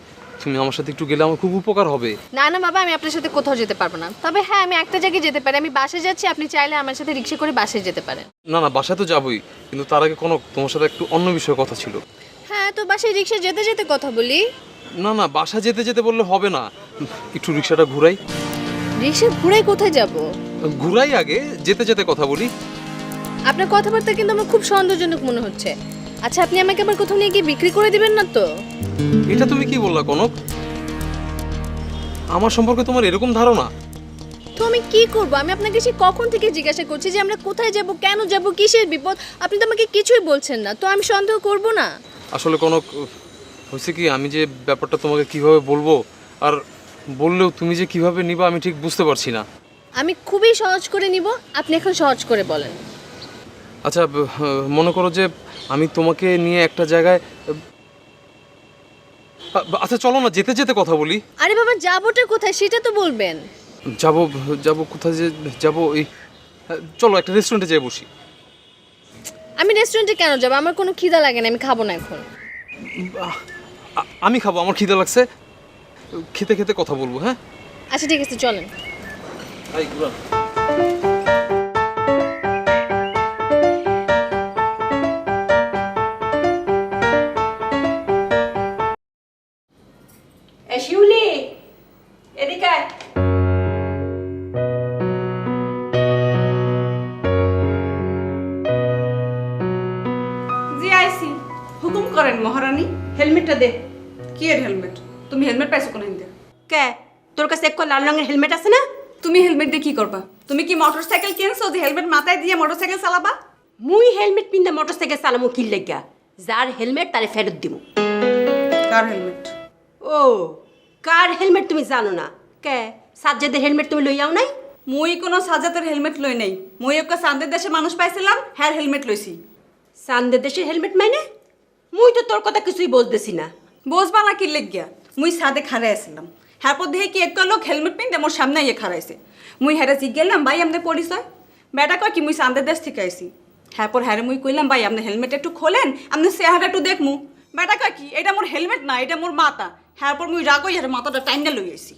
তুমি আমার সাথে একটু গেলে আমার খুব উপকার হবে। না না বাবা, আমি আপনার সাথে কোথাও যেতে পারবো না। তবে হ্যাঁ, আমি একটা জায়গায় যেতে পারি, আমি বাসে যাচ্ছি, আপনি চাইলে আমার সাথে রিক্সা করে বাসে যেতে পারেন। না না, বাসায় তো যাবোই, কিন্তু তার আগে কোনো তোমার সাথে একটু অন্য বিষয়ে কথা ছিল। হ্যাঁ, তো বাসায় রিক্সা যেতে যেতে কথা বলি। না না, বাসা যেতে যেতে বললে হবে না, একটু রিক্সাটা ঘুরাই। রিক্সা ঘুরাই কোথায় যাব? ঘুরাই আগে, যেতে যেতে কথা বলি। আপনার কথাবার্তা কিন্তু আমার খুব সন্দেহজনক মনে হচ্ছে। আচ্ছা, আপনি আমাকে আবার কোথাও নিয়ে গিয়ে বিক্রি করে দিবেন না তো? এটা তুমি কি বললা কনক? আমার সম্পর্কে তোমার এরকম ধারণা? তো আমি কি করব? আমি আপনাকে সে কখন থেকে জিজ্ঞাসা করছি যে আমরা কোথায় যাব, কেন যাব, কিসের বিপদ। আপনি তো আমাকে কিছুই বলছেন না, তো আমি সন্দেহ করব না? আসলে কনক, হয়েছে কি, আমি যে ব্যাপারটা তোমাকে কিভাবে বলবো, আর বললেও তুমি যে কিভাবে নিবা আমি ঠিক বুঝতে পারছি না। আমি খুবই সহজ করে নিব, আপনি এখন সহজ করে বলেন। আচ্ছা, মনে করো যে আমি তোমাকে নিয়ে একটা জায়গায়, আচ্ছা চলো না যেতে যেতে কথা বলি। আরে বাবা, যাবোটা কোথায় সেটা তো বলবেন। যাবো কোথায় যে যাবো, এই চলো একটা রেস্টুরেন্টে যেয়ে বসি। আমি রেস্টুরেন্টে কেন যাব? আমার কোনো খিদা লাগে না, আমি খাবো না এখন। আমি খাবো, আমার খিদে লাগছে। খেতে খেতে কথা বলবো, হ্যাঁ? আচ্ছা ঠিক আছে, চলেন। শিউলি, এদিকে আয়। জি আইসি। হুকুম করেন মহারানী। হেলমেটটা দে। কি এর হেলমেট? তুমি হেলমেট পাইছো কোন হিন্দে? কে, তোর কাছে এক লাল রঙের হেলমেট আছে না? তুমি হেলমেট দিয়ে কি করবা? তুমি কি মোটরসাইকেল কিনছো যে হেলমেট মাথায় দিয়ে মোটরসাইকেল চালাবা? মুই হেলমেট পিন্দা মোটরসাইকেল চালামু কি লাগিয়া? যার হেলমেট তারে ফেরত দিমু। কার হেলমেট? ও, কার হেলমেট তুমি জানো না? কে, সাজ্জাদের হেলমেট তুমি লইয়াও নাই? মুই কোনো সাজাতের হেলমেট লই নাই। মুই একটা চাঁদের দেশে মানুষ পাইছিলাম, হ্যার হেলমেট লইছি। চান্দের দেশের হেলমেট মানে? মুই তো তোর কথা কিছুই বলতেছি না। বসবা না কি লেগিয়া? মুই সাদে খাড়াই আসছিলাম, হ্যার পর দেখে কি একটা লোক হেলমেট পিনতে মোর সামনে ইয়ে খাড়াইছে। মুই হ্যারে জিজ্ঞেলাম, ভাই আমাদের পরিচয়? বেটা কয় কি মুই চাঁদের দেশ থেকে আইছি। হ্যাঁ পর হ্যারে মুই কইলাম, ভাই আপনি হেলমেট একটু খোলেন, আপনি চেহারা একটু দেখমু। বেটা কয় কি এটা মোর হেলমেট না, এটা মোর মাথা। হ্যাঁ পর মুই রাগ হই হ্যারে মাথাটা টাইনা লই আইছি।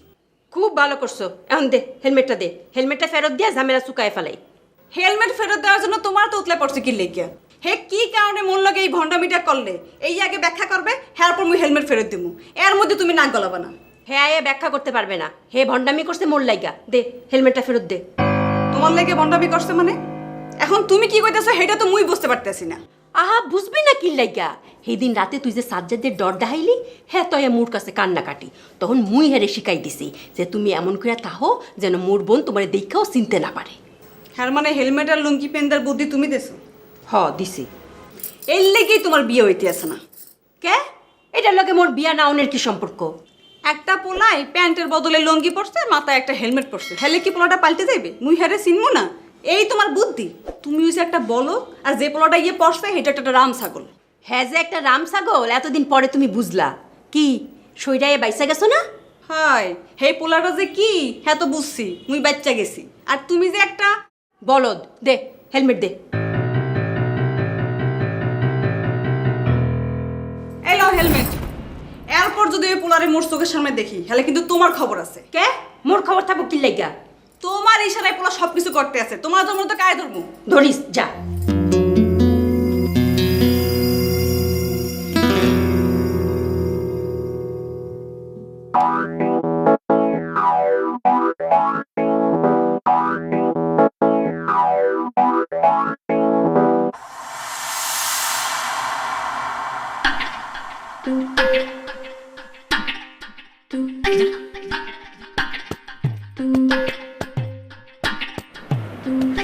খুব ভালো করছো, এখন দে হেলমেটটা দে। হেলমেটটা ফেরত দিয়া ঝামেলা চুকায় ফেলাই। হেলমেট ফেরত দেওয়ার জন্য তোমার তো উতলে পড়ছে কি লেগিয়া? হে কি কারণে মন লগে এই ভণ্ডামিটা করলে এই আগে ব্যাখ্যা করবে, হ্যাঁ পর মুই হেলমেট ফেরত দিমু। এর মধ্যে তুমি নাক গলাবা না। হ্যাঁ, এ ব্যাখ্যা করতে পারবে না। হে ভণ্ডামি করছে মোর লাইগা। দে হেলমেটটা ফেরত দে। তোমার লেগে ভণ্ডামি করছে মানে? এখন তুমি কি কইতেছো সেটা তো মুই বুঝতে পারতেছি না। আহা, বুঝবি না কি লাইগা? সেদিন রাতে তুই যে সাজ্জাদের ডর দেখাইলি, হ্যাঁ তয় মোর কাছে কান্না কাটি। তখন মুই হেরে শিখাই দিছি যে তুমি এমন করে তাহো যেন মোর বোন তোমার দেখাও চিনতে না পারে। হ্যাঁ মানে হেলমেট আর লুঙ্গি পেন্দার বুদ্ধি তুমি দেছো? হ, দিছি। এর লেগেই তোমার বিয়ে হইতে আছে না। কে? এটার লগে মোর বিয়া না অনের কি সম্পর্ক? একটা পোলাই প্যান্টের বদলে লুঙ্গি পরছে, মাথায় একটা হেলমেট পরছে, হেলে কি পোলাটা পাল্টে যাইবে? মুই হ্যারে চিনবো না? এই তোমার বুদ্ধি। তুমি হইছে একটা বলদ, আর যে পোলাটা ইয়ে পরছে সেটা একটা রাম ছাগল। হ্যাঁ, যে একটা রাম ছাগল এতদিন পরে তুমি বুঝলা? কি সইরায়ে বাইসা গেছো না? হাই, হে পোলাটা যে কি হ্যাঁ তো বুঝছি, মুই বাচ্চা গেছি। আর তুমি যে একটা বলদ। দে হেলমেট দে। এলো হেলমেট। এরপর যদি ওই পোলারে মোর চোখের সামনে দেখি, হলে কিন্তু তোমার খবর আছে। কে? মোর খবর থাকবো কি লাইগা? তোমার ইশারায় পোলা সবকিছু করতে আছে। তোমার জন্য তো কায় ধরবো? ধরিস যা।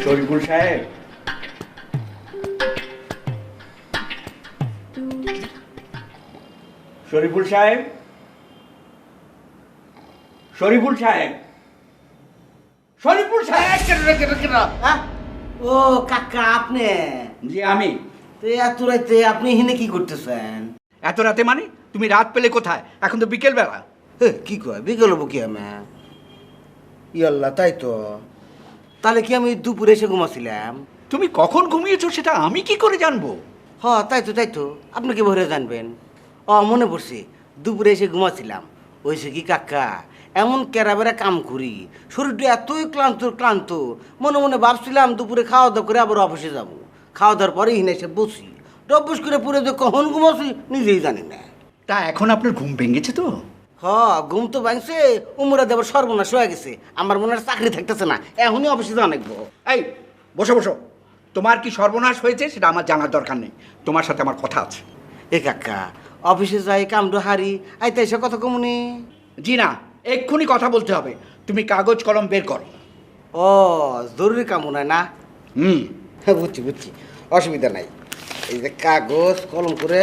শরীফুল সাহেব, শরীফুল সাহেব, শরীফুল সাহেব, শরীফুল সাহেব। ও কাকা, আপনি? জি আমি। তো এত রাতে আপনি এখানে কি করতেছেন? এত রাতে মানে? তুমি রাত পেলে কোথায়? এখন তো বিকেল বেলা। কি কয় বিকেল হবো কি? আমি ইয়াল্লা, তাই তো। তাহলে কি আমি দুপুরে এসে ঘুমাছিলাম? তুমি কখন ঘুমিয়েছো সেটা আমি কি করে জানবো? হ্যাঁ তাই তো, তাই তো। আপনি কি ভরে জানবেন? মনে পড়ছে, দুপুরে এসে ঘুমাছিলাম। ওইসে কি কাকা, এমন কেরাবেরা কাম করি, শরীরটা এতই ক্লান্ত ক্লান্ত, মনে মনে ভাবছিলাম দুপুরে খাওয়া দাওয়া করে আবার অফিসে যাব। খাওয়া দাওয়ার পরে হিনে এসে বসি, ডব্বস করে পুরো যে কখন ঘুমাচ্ছি নিজেই জানি না। তা এখন আপনার ঘুম ভেঙেছে তো? ঘুম তো ভাঙছে, উমরা দেবার সর্বনাশ হয়ে গেছে। আমার মনে হয় চাকরি থাকতেছে না, এখনই অফিসে জানাইবো। এই বসো বসো, তোমার কি সর্বনাশ হয়েছে সেটা আমার জানার দরকার নেই, তোমার সাথে আমার কথা আছে। এ কাকা, অফিসে যাই কামড়ো হারি, আইতে এসে কত কমুনি? জি না, এক্ষুনি কথা বলতে হবে। তুমি কাগজ কলম বের করো। ও জরুরি কাম মনে হয় না? হ্যাঁ বুঝছি বুঝছি, অসুবিধা নাই। এই যে কাগজ কলম করে,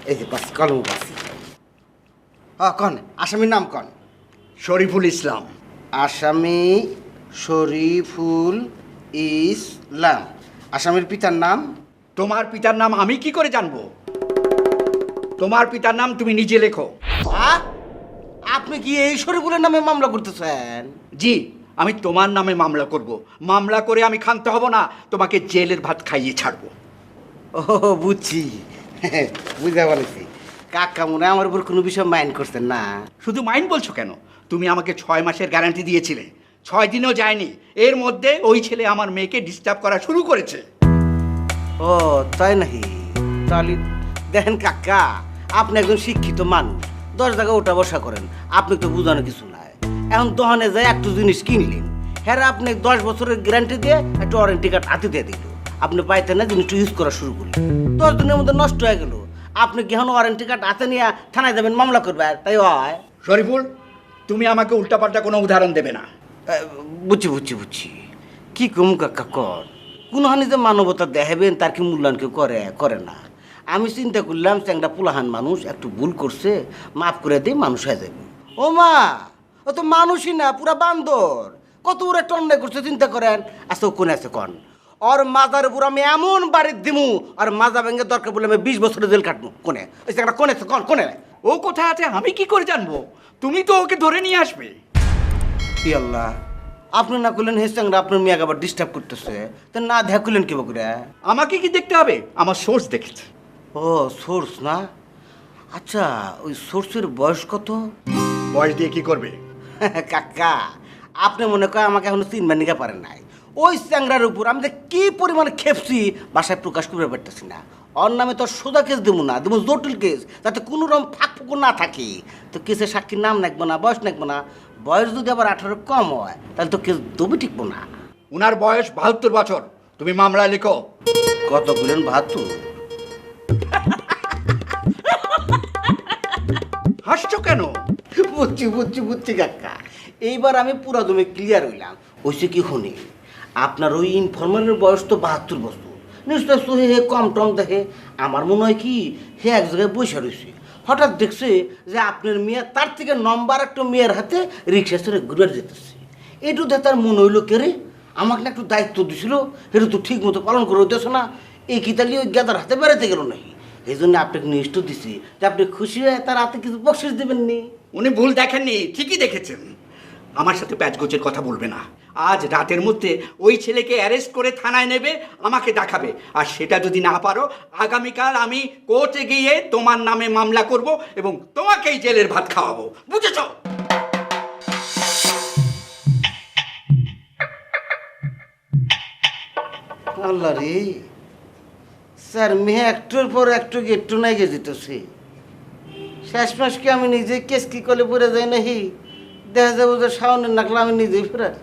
এই যে পাচ্ছি, কলম পাচ্ছি। কন আসামির নাম কন? শরীফুল ইসলাম। আসামি শরীফুল ইসলাম। আসামির পিতার নাম? তোমার পিতার নাম আমি কি করে জানবো? তোমার পিতার নাম তুমি নিজে লেখো। আপনি কি এই শরীফুলের নামে মামলা করতেছেন? জি, আমি তোমার নামে মামলা করব। মামলা করে আমি ক্ষান্ত হব না, তোমাকে জেলের ভাত খাইয়ে ছাড়বো। ও বুঝছি, বুঝতে পারছি। কাকা মনে হয় আমার উপর কোনো বিষয় মাইন্ড করছেন না? শুধু মাইন্ড বলছো কেন? তুমি আমাকে 6 মাসের গ্যারান্টি দিয়েছিলে, 6 দিনও যায়নি। এর মধ্যে ওই ছেলে আমার মেয়েকে ডিস্টার্ব করা শুরু করেছে। ও তাই নাকি? তাহলে দেখেন কাকা, আপনি একজন শিক্ষিত মানুষ, 10 জায়গায় ওঠা বসা করেন, আপনি তো বুঝানো কিছু নাই। এখন দোকানে যায় একটু জিনিস কিনলেন, হ্যাঁ আপনি 10 বছরের গ্যারান্টি দিয়ে একটা ওয়ারেন্টি কার্ড হাতে দিয়ে দিল। আপনি পাইতেন না, জিনিসটা ইউজ করা শুরু করলেন, 10 দিনের মধ্যে নষ্ট হয়ে গেল। আপনি কি এখন ওয়ারেন্টি কার্ড হাতে নিয়ে থানায় যাবেন মামলা করবেন? তাই হয়? শরীফুল, তুমি আমাকে উল্টাপাল্টা কোনো উদাহরণ দেবে না। বুঝছি বুঝছি বুঝছি। কি কম কাকা কর, কোনখানে যে মানবতা দেখাবেন তার কি মূল্যায়ন কেউ করে না। আমি চিন্তা করলাম চ্যাংটা পোলাহান মানুষ, একটু ভুল করছে, মাফ করে দিয়ে মানুষ হয়ে যাবে। ও মা, ও তো মানুষই না, পুরা বান্দর। কত বড় একটা অন্যায় করছে চিন্তা করেন। আচ্ছা ও কোনে আছে কন? ওর মাজার উপর আমি এমন বাড়ি দিমু, আর মাজা ভেঙে দরকার বলে আমি 20 বছরের জেল কাটবো। কোনে ওই চ্যাংটা কোনে আছে কন? কোনে? ও কোথায় আছে আমি কি করে জানবো? তুমি তো ওকে ধরে নিয়ে আসবে। কি আল্লাহ, আপনি না করলেন হে চ্যাংরা আপনার মেয়েকে আবার ডিস্টার্ব করতেছে, তো না দেখা করলেন কি করে? আমাকে কি দেখতে হবে? আমার সোর্স দেখেছে। ও সোর্স না? আচ্ছা ওই সোর্সের বয়স কত? বয়স দিয়ে কি করবে? কাকা আপনি মনে করেন আমাকে এখনো চিনবেন নিতে পারেন নাই। ওই চ্যাংরার উপর আমি যে কি পরিমাণে খেপছি বাসায় প্রকাশ করতে পারতেছি না। ওর নামে তো সোজা কেস দেবো না, দেবো জটিল কেস, যাতে কোনো রকম ফাঁক ফুকুর না থাকে। তো কেসের সাক্ষীর নাম নাকবো না, বয়স নাকবো না। বয়স যদি আবার 18 কম হয় তাহলে তো কেস দবি টিকবো না। উনার বয়স 72 বছর। তুমি মামলা লিখো। কত বলেন? 72? হাসছো কেন? বুঝছি বুঝছি বুঝছি কাকা, এইবার আমি পুরা দমে ক্লিয়ার হইলাম। ওইসে কি শুনি, আপনার ওই ইনফরমারের বয়স তো 72 বছর, নিশ্চয় সহি হে কম টম দেখে। আমার মনে হয় কি হে এক জায়গায় বসে রয়েছে, হঠাৎ দেখছে যে আপনার মেয়ে তার থেকে নম্বর একটা মেয়ের হাতে রিক্সা চড়ে ঘুরে যেতেছে। এইটু দেখে তার মনে হইলো কে রে, আমাকে না একটু দায়িত্ব দিছিল, এটা তো ঠিক মতো পালন করে হইতেছে না। এই কি তাহলে ওই গেদার হাতে বেড়াতে গেল নাকি? এই জন্য আপনাকে নিষ্ঠ দিছি যে আপনি খুশি হয়ে তার হাতে কিছু বকশিস দেবেননি। উনি ভুল দেখেননি, ঠিকই দেখেছেন। আমার সাথে প্যাচগোচের কথা বলবে না। আজ রাতের মধ্যে ওই ছেলেকে অ্যারেস্ট করে থানায় নেবে, আমাকে দেখাবে। আর সেটা যদি না পারো, আগামীকাল আমি কোর্টে গিয়ে তোমার নামে মামলা করব এবং তোমাকেই জেলের ভাত খাওয়াবো। বুঝেছ? আল্লাহ রে, স্যার মেয়ে একটুর পর একটু একটু নাই গে যেতেছে। শেষ মাস কি আমি নিজে কেস কি করলে পড়ে যাই নাহি, দেখা যাবো যে শাওনের নাকলা আমি নিজেই ফেরার।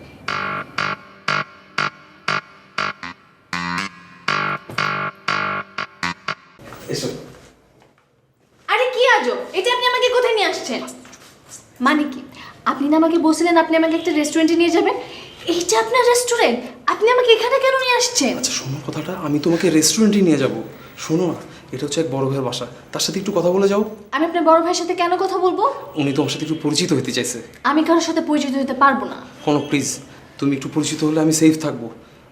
আরে কি আজব, এটা আপনি আমাকে কোথায় নিয়ে আসছেন? মানে কি, আপনি না আমাকে বলছিলেন আপনি আমাকে একটা রেস্টুরেন্টে নিয়ে যাবেন? এইটা আপনার রেস্টুরেন্ট, আপনি আমাকে এখানে কেন নিয়ে আসছেন? আচ্ছা শোনো কথাটা, আমি তোমাকে রেস্টুরেন্টে নিয়ে যাব। শোনো না, এটা হচ্ছে এক বড় ভাইয়ের বাসা, তার সাথে একটু কথা বলে যাও। আমি আপনার বড় ভাইয়ের সাথে কেন কথা বলবো? উনি তোমার সাথে একটু পরিচিত হতে চাইছে। আমি কারোর সাথে পরিচিত হতে পারবো না। শোনো প্লিজ, তুমি একটু পরিচিত হলে আমি সেফ থাকবো।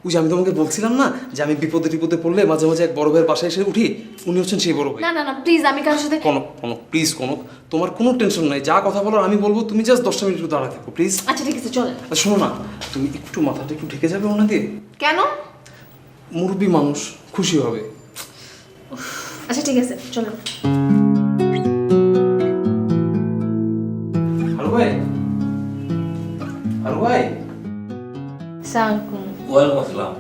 ওই যে আমি তোমাকে বলছিলাম না যে আমি বিপদে টিপদে পড়লে মাঝে মাঝে এক বড় ভাইয়ের বাসায় এসে উঠি, উনি হচ্ছেন সেই বড় ভাই। না না না প্লিজ, আমি কারোর সাথে কোনো প্লিজ কোনো, তোমার কোনো টেনশন নাই, যা কথা বলার আমি বলবো, তুমি জাস্ট 10টা মিনিট একটু দাঁড়ায় থাকো প্লিজ। আচ্ছা ঠিক আছে চলেন। শোনো না, তুমি একটু মাথাটা একটু ঢেকে যাবে ওনা দিয়ে। কেন? মুরব্বী মানুষ, খুশি হবে। আচ্ছা ঠিক আছে চলো। হ্যালো ভাই, হ্যালো ভাই। ওয়ালাইকুম আসসালাম।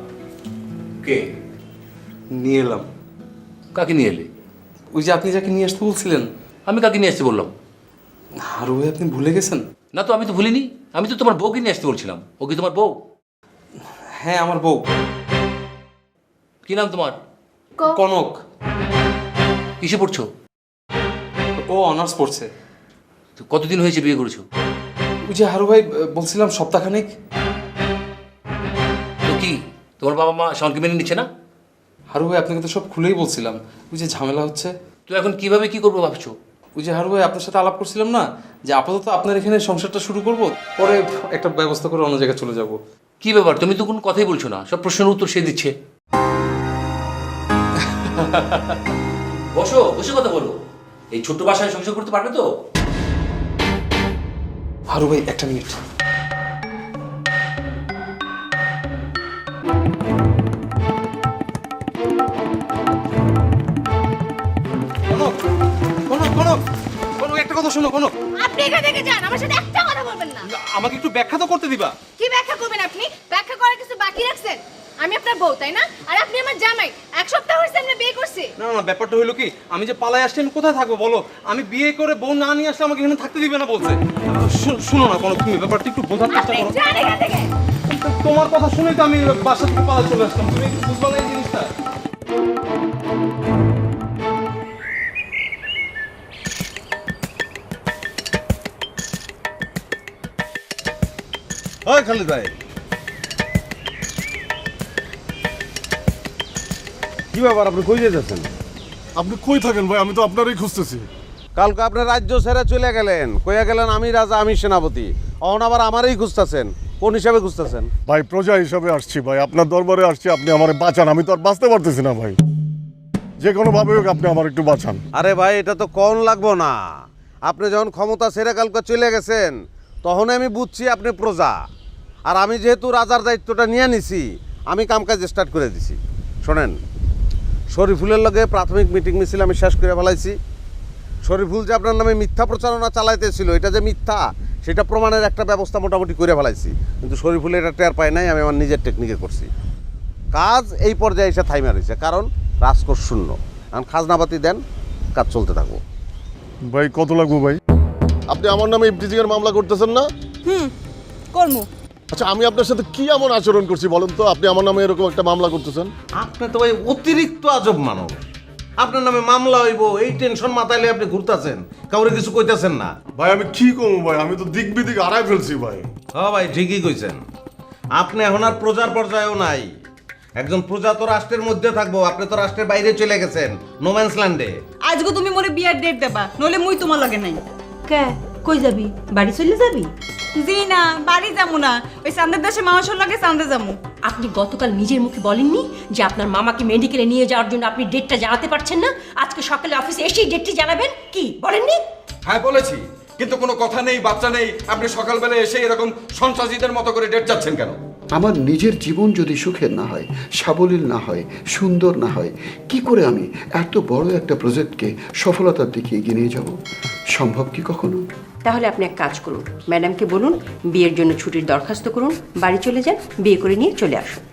কে? নিয়ে এলাম। কাকে নিয়ে এলে? ওই যে আপনি যাকে নিয়ে আসতে বলছিলেন। আমি কাকে নিয়ে আসতে বললাম? হারু ভাই আপনি ভুলে গেছেন? না তো, আমি তো ভুলিনি। আমি তো তোমার বউকে নিয়ে আসতে বলছিলাম। ও কি তোমার বউ? হ্যাঁ আমার বউ। কি নাম তোমার? কনক। কিসে পড়ছো? ও অনার্স পড়ছে। তো কতদিন হয়েছে বিয়ে করেছো? ওই যে হারু ভাই বলছিলাম সপ্তাহখানেক। তো কি তোমার বাবা মা শাওনকে মেনে নিচ্ছে না? হারু ভাই আপনাকে তো সব খুলেই বলছিলাম, ওই যে ঝামেলা হচ্ছে। তো এখন কিভাবে কি করবো ভাবছো? ওই যে হারু ভাই আপনার সাথে আলাপ করছিলাম না, যে আপাতত আপনার এখানে সংসারটা শুরু করব, পরে একটা ব্যবস্থা করে অন্য জায়গায় চলে যাব। কি ব্যাপার, তুমি তো কোনো কথাই বলছো না, সব প্রশ্নের উত্তর সে দিচ্ছে। বসো, বসে কথা বলো। এই ছোট্ট বাসায় সংসার করতে পারবে তো? হারু ভাই একটা মিনিট। কনক, কনক, কনক, কনক, একটা কথা শোনো কনক। আপনি এখান থেকে যান, আমার সাথে একটা কথা বলবেন না। আমাকে একটু ব্যাখ্যা তো করতে দিবা। কি ব্যাখ্যা করবেন আপনি? ব্যাখ্যা করার কিছু বাকি রাখছেন? আমি আপনার বউ, তাই না? আর আপনি আমার জামাই। এক সপ্তাহ হয়েছে আমরা বিয়ে করছি। না না, ব্যাপারটা হইলো কি, আমি যে পালায় আসছি আমি কোথায় থাকবো বলো? আমি বিয়ে করে বউ না নিয়ে আসলে আমাকে এখানে থাকতে দিবে না বলছে। শুনো না কনক, তুমি ব্যাপারটা একটু বোঝার চেষ্টা করো। যান এখান থেকে। তোমার কথা শুনেই তো আমি বাসা থেকে পালায় চলে আসলাম, তুমি একটু বুঝবা না এই জিনিসটা? ওই খালিদ ভাই, কি ব্যাপার, আপনি কই যেতেছেন? আপনি কই থাকেন ভাই? আমি তো আপনারই খুঁজতেছি। কালকে আপনি রাজ্য ছেড়ে চলে গেলেন, কইয়া গেলেন আমি রাজা, আমি সেনাপতি। অহন আবার আমারই খুঁজতেছেন। কোন হিসাবে খুঁজতেছেন? ভাই প্রজা হিসাবে আসছি ভাই, আপনার দরবারে আসছি, আপনি আমারে বাঁচান। আমি তো আর বাঁচতে পারতেছি না ভাই, যে কোনো ভাবে হোক আপনি আমার একটু বাঁচান। আরে ভাই, এটা তো কোন লাগবো না। আপনি যখন ক্ষমতা ছেড়ে কালকে চলে গেছেন তখন আমি বুঝছি আপনি প্রজা। আর আমি যেহেতু রাজার দায়িত্বটা নিয়ে নিছি, আমি কামকাজ স্টার্ট করে দিছি। শোনেন, শরীফুলের লগে প্রাথমিক মিটিং মিছিল আমি শেষ করে ফেলাইছি। শরীফুল যে আপনার নামে মিথ্যা প্রচারণা চালাইতেছিল, এটা যে মিথ্যা সেটা প্রমাণের একটা ব্যবস্থা মোটামুটি করে ফেলাইছি। কিন্তু শরীফুল এটা টের পায় নাই, আমি আমার নিজের টেকনিকে করছি। কাজ এই পর্যায়ে এসে থাইমা রয়েছে, কারণ রাজকোষ শূন্য। এখন খাজনাপাতি দেন, কাজ চলতে থাকবো। ভাই কত লাগবো ভাই? আপনি আমার নামে ইফটিজিং এর মামলা করতেছেন না? করমু। আচ্ছা, আমি আপনার সাথে কি এমন আচরণ করছি বলেন তো, আপনি আমার নামে এরকম একটা মামলা করতেছেন? আপনি তো ভাই অতিরিক্ত আজব মানুষ। আপনার নামে মামলা হইব এই টেনশন মাথায় লইয়া আপনি ঘুরতেছেন, কাউরে কিছু কইতেছেন না। ভাই আমি কি করবো ভাই, আমি তো দিক বিদিক হারাই ফেলছি ভাই। হ্যাঁ ভাই, ঠিকই কইছেন। আপনি এখন আর প্রজার পর্যায়েও নাই। একজন প্রজা তো রাষ্ট্রের মধ্যে থাকবো, আপনি তো রাষ্ট্রের বাইরে চলে গেছেন, নোম্যান্স ল্যান্ডে। আজকে তুমি মোরে বিয়ার ডেট দেবা, নইলে মুই তোমার লগে নাই। কে কই যাবি? বাড়ি চলে যাবি? জি না, বাড়ি যাবো না, ওই চান্দের দেশে মানুষের লগে চান্দে যাবো। আপনি গতকাল নিজের মুখে বলেননি যে আপনার মামাকে মেডিকেলে নিয়ে যাওয়ার জন্য আপনি ডেটটা জানাতে পারছেন না? আজকে সকালে অফিসে এসেই ডেটটি জানাবেন, কি বলেননি? হ্যাঁ বলেছি, কিন্তু কোনো কথা নেই, বাচ্চা নেই, আপনি সকালবেলা এসে এরকম সন্ত্রাসীদের মতো করে ডেট যাচ্ছেন কেন? আমার নিজের জীবন যদি সুখের না হয়, সাবলীল না হয়, সুন্দর না হয়, কি করে আমি এত বড় একটা প্রজেক্টকে সফলতার দিকে এগিয়ে নিয়ে যাব? সম্ভব কি কখনো? তাহলে আপনি এক কাজ করুন, ম্যাডামকে বলুন বিয়ের জন্য ছুটির দরখাস্ত করুন, বাড়ি চলে যান, বিয়ে করে নিয়ে চলে আসুন।